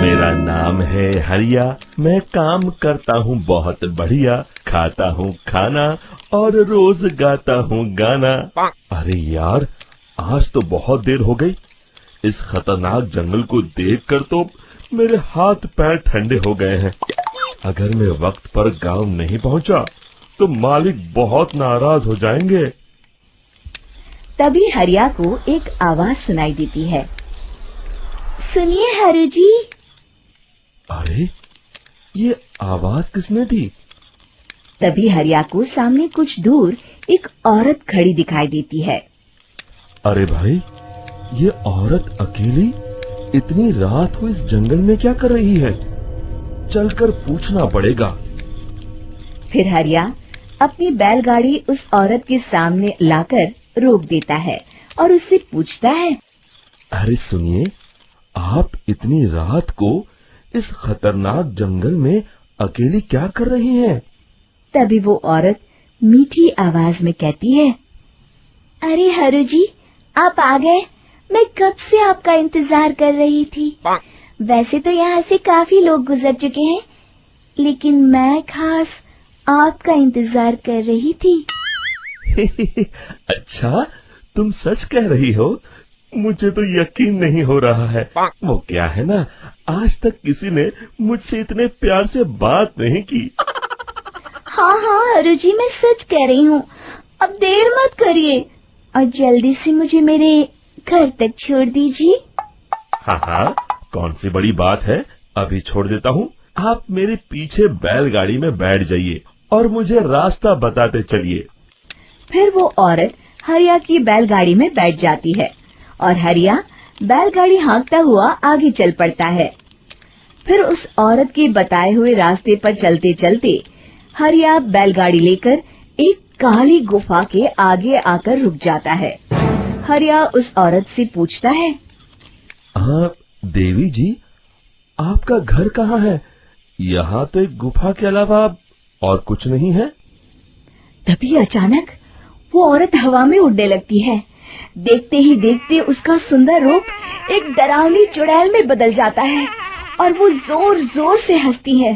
मेरा नाम है हरिया, मैं काम करता हूँ बहुत बढ़िया, खाता हूँ खाना और रोज गाता हूँ गाना। अरे यार, आज तो बहुत देर हो गई। इस खतरनाक जंगल को देखकर तो मेरे हाथ पैर ठंडे हो गए हैं। अगर मैं वक्त पर गांव नहीं पहुंचा तो मालिक बहुत नाराज हो जाएंगे। तभी हरिया को एक आवाज सुनाई देती है। सुनिए हरु जी। अरे, ये आवाज किसने दी? तभी हरिया को सामने कुछ दूर एक औरत खड़ी दिखाई देती है। अरे भाई, ये औरत अकेली इतनी रात को इस जंगल में क्या कर रही है? चलकर पूछना पड़ेगा। फिर हरिया अपनी बैलगाड़ी उस औरत के सामने लाकर रोक देता है और उससे पूछता है। अरे सुनिए, आप इतनी रात को इस खतरनाक जंगल में अकेली क्या कर रही हैं? तभी वो औरत मीठी आवाज में कहती है, अरे हरु जी, आप आ गए। मैं कब से आपका इंतजार कर रही थी। वैसे तो यहाँ से काफी लोग गुजर चुके हैं, लेकिन मैं खास आपका इंतजार कर रही थी। अच्छा, तुम सच कह रही हो? मुझे तो यकीन नहीं हो रहा है। वो क्या है ना, आज तक किसी ने मुझसे इतने प्यार से बात नहीं की। हाँ हाँ हरु जी, मैं सच कह रही हूँ। अब देर मत करिए और जल्दी से मुझे मेरे घर तक छोड़ दीजिए। हाँ हाँ, कौन सी बड़ी बात है, अभी छोड़ देता हूँ। आप मेरे पीछे बैलगाड़ी में बैठ जाइए और मुझे रास्ता बताते चलिए। फिर वो औरत हरिया की बैलगाड़ी में बैठ जाती है और हरिया बैलगाड़ी हाँकता हुआ आगे चल पड़ता है। फिर उस औरत के बताए हुए रास्ते पर चलते चलते हरिया बैलगाड़ी लेकर एक काली गुफा के आगे आकर रुक जाता है। हरिया उस औरत से पूछता है, हाँ देवी जी, आपका घर कहाँ है? यहाँ तो एक गुफा के अलावा और कुछ नहीं है। तभी अचानक वो औरत हवा में उड़ने लगती है। देखते ही देखते उसका सुंदर रूप एक डरावनी चुड़ैल में बदल जाता है और वो जोर जोर से हंसती है।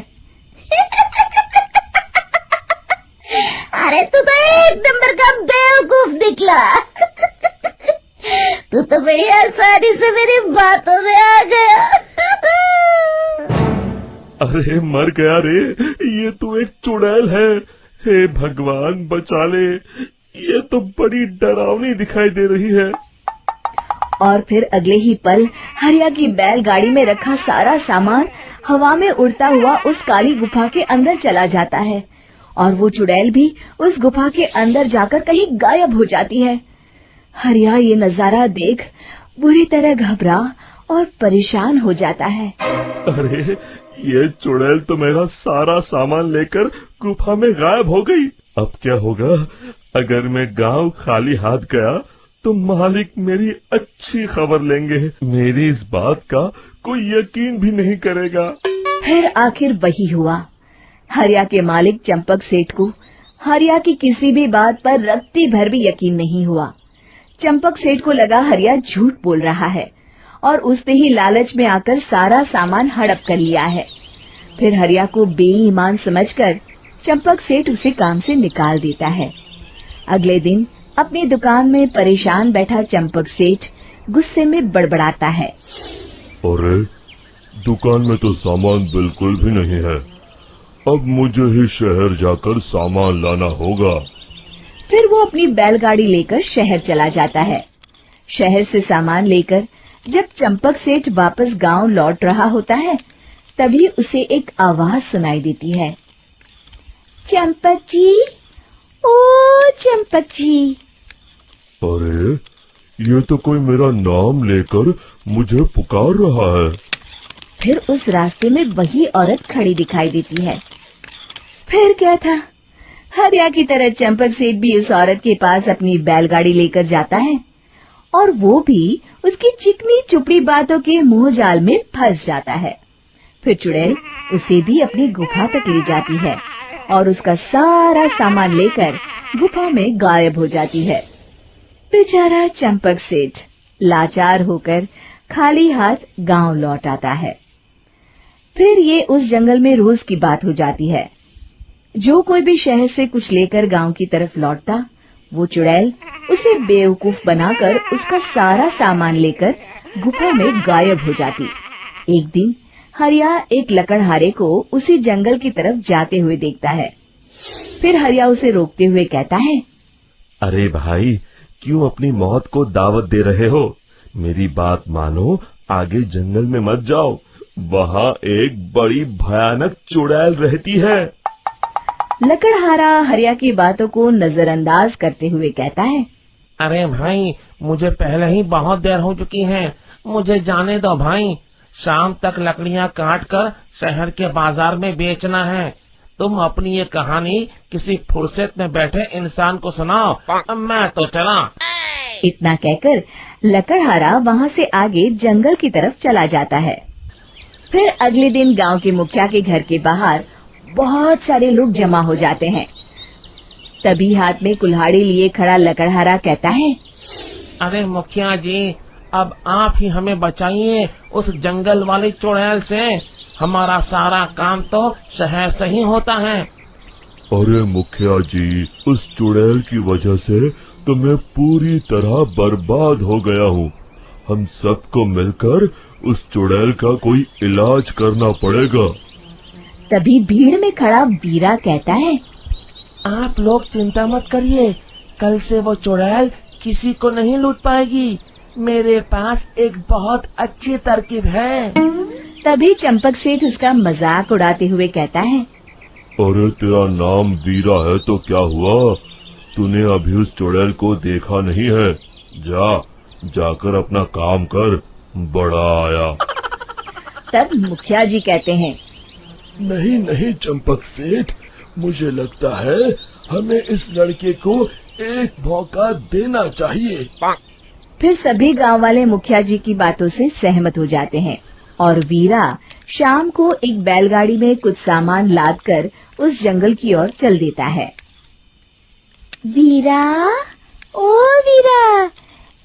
अरे तू तो एक नंबर का बेवकूफ निकला। तू तो बड़ी आसानी से मेरी बातों में आ गया। अरे मर गया रे, ये तो एक चुड़ैल है। हे भगवान बचा ले, ये तो बड़ी डरावनी दिखाई दे रही है। और फिर अगले ही पल हरिया की बैलगाड़ी में रखा सारा सामान हवा में उड़ता हुआ उस काली गुफा के अंदर चला जाता है और वो चुड़ैल भी उस गुफा के अंदर जाकर कहीं गायब हो जाती है। हरिया ये नजारा देख बुरी तरह घबरा और परेशान हो जाता है। अरे, ये चुड़ैल तो मेरा सारा सामान लेकर गुफा में गायब हो गई। अब क्या होगा? अगर मैं गांव खाली हाथ गया तो मालिक मेरी अच्छी खबर लेंगे। मेरी इस बात का कोई यकीन भी नहीं करेगा। फिर आखिर वही हुआ। हरिया के मालिक चंपक सेठ को हरिया की किसी भी बात पर रत्ती भर भी यकीन नहीं हुआ। चंपक सेठ को लगा हरिया झूठ बोल रहा है और उसने ही लालच में आकर सारा सामान हड़प कर लिया है। फिर हरिया को बेईमान समझकर चंपक सेठ उसे काम से निकाल देता है। अगले दिन अपनी दुकान में परेशान बैठा चंपक सेठ गुस्से में बड़बड़ाता है। अरे, दुकान में तो सामान बिल्कुल भी नहीं है। अब मुझे ही शहर जाकर सामान लाना होगा। फिर वो अपनी बैलगाड़ी लेकर शहर चला जाता है। शहर से सामान लेकर जब चंपक सेठ वापस गांव लौट रहा होता है, तभी उसे एक आवाज सुनाई देती है। चंपक जी, ओ चंपक जी। अरे, ये तो कोई मेरा नाम लेकर मुझे पुकार रहा है। फिर उस रास्ते में वही औरत खड़ी दिखाई देती है। फिर क्या था, हरिया की तरह चंपक सेठ भी उस औरत के पास अपनी बैलगाड़ी लेकर जाता है और वो भी उसकी चिकनी चुपड़ी बातों के मुंह जाल में फंस जाता है। फिर चुड़ैल उसे भी अपनी गुफा तक ले जाती है और उसका सारा सामान लेकर गुफा में गायब हो जाती है। बेचारा चंपक सेठ लाचार होकर खाली हाथ गांव लौट आता है। फिर ये उस जंगल में रोज की बात हो जाती है। जो कोई भी शहर से कुछ लेकर गांव की तरफ लौटता, वो चुड़ैल उसे बेवकूफ बनाकर उसका सारा सामान लेकर गुफा में गायब हो जाती। एक दिन हरिया एक लकड़हारे को उसी जंगल की तरफ जाते हुए देखता है। फिर हरिया उसे रोकते हुए कहता है, अरे भाई, क्यों अपनी मौत को दावत दे रहे हो? मेरी बात मानो, आगे जंगल में मत जाओ, वहाँ एक बड़ी भयानक चुड़ैल रहती है। लकड़हारा हरिया की बातों को नजरअंदाज करते हुए कहता है, अरे भाई, मुझे पहले ही बहुत देर हो चुकी है, मुझे जाने दो भाई। शाम तक लकड़ियाँ काट कर शहर के बाजार में बेचना है। तुम अपनी ये कहानी किसी फुर्सत में बैठे इंसान को सुनाओ, मैं तो चला। इतना कहकर लकड़हारा वहाँ से आगे जंगल की तरफ चला जाता है। फिर अगले दिन गांव के मुखिया के घर के बाहर बहुत सारे लोग जमा हो जाते हैं। तभी हाथ में कुल्हाड़ी लिए खड़ा लकड़हारा कहता है, अरे मुखिया जी, अब आप ही हमें बचाइए उस जंगल वाली चुड़ैल से। हमारा सारा काम तो शहर से ही होता है। अरे मुखिया जी, उस चुड़ैल की वजह से तो मैं पूरी तरह बर्बाद हो गया हूँ। हम सबको मिलकर उस चुड़ैल का कोई इलाज करना पड़ेगा। तभी भीड़ में खड़ा वीरा कहता है, आप लोग चिंता मत करिए, कल से वो चुड़ैल किसी को नहीं लूट पाएगी। मेरे पास एक बहुत अच्छी तरकीब है। तभी चंपक सेठ उसका मजाक उड़ाते हुए कहता है, अरे तेरा नाम वीरा है तो क्या हुआ? तूने अभी उस चुड़ैल को देखा नहीं है? जाकर अपना काम कर, बड़ा आया। तब मुखिया जी कहते हैं, नहीं चंपक सेठ, मुझे लगता है हमें इस लड़के को एक मौका देना चाहिए। फिर सभी गांव वाले मुखिया जी की बातों से सहमत हो जाते हैं और वीरा शाम को एक बैलगाड़ी में कुछ सामान लादकर उस जंगल की ओर चल देता है। वीरा, ओ वीरा,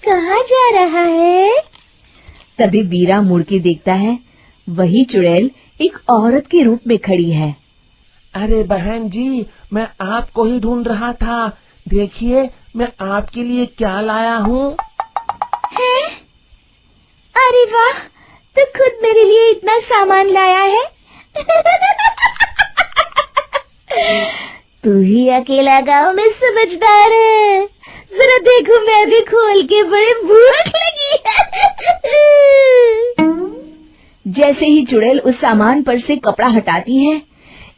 कहाँ जा रहा है? तभी वीरा मुड़ के देखता है, वही चुड़ैल एक औरत के रूप में खड़ी है। अरे बहन जी, मैं आपको ही ढूंढ रहा था। देखिए, मैं आपके लिए क्या लाया हूँ। हैं? अरे वाह, तो खुद मेरे लिए इतना सामान लाया है। तू ही अकेला गांव में समझदार है। जरा देखो, मैं भी खोल के, बड़े भूख लगी है। जैसे ही चुड़ैल उस सामान पर से कपड़ा हटाती है,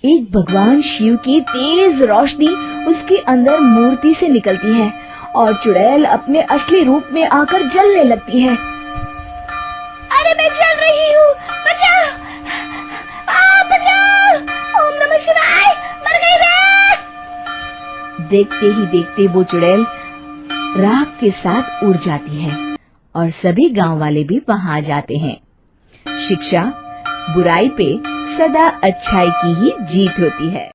एक भगवान शिव की तेज रोशनी उसके अंदर मूर्ति से निकलती है और चुड़ैल अपने असली रूप में आकर जलने लगती है। अरे मैं जल रही हूँ, बचाओ! बचाओ! ओम नमः शिवाय, मर गई मैं! देखते ही देखते वो चुड़ैल राख के साथ उड़ जाती है और सभी गांव वाले भी वहां जाते हैं। शिक्षा बुराई पे सदा अच्छाई की ही जीत होती है।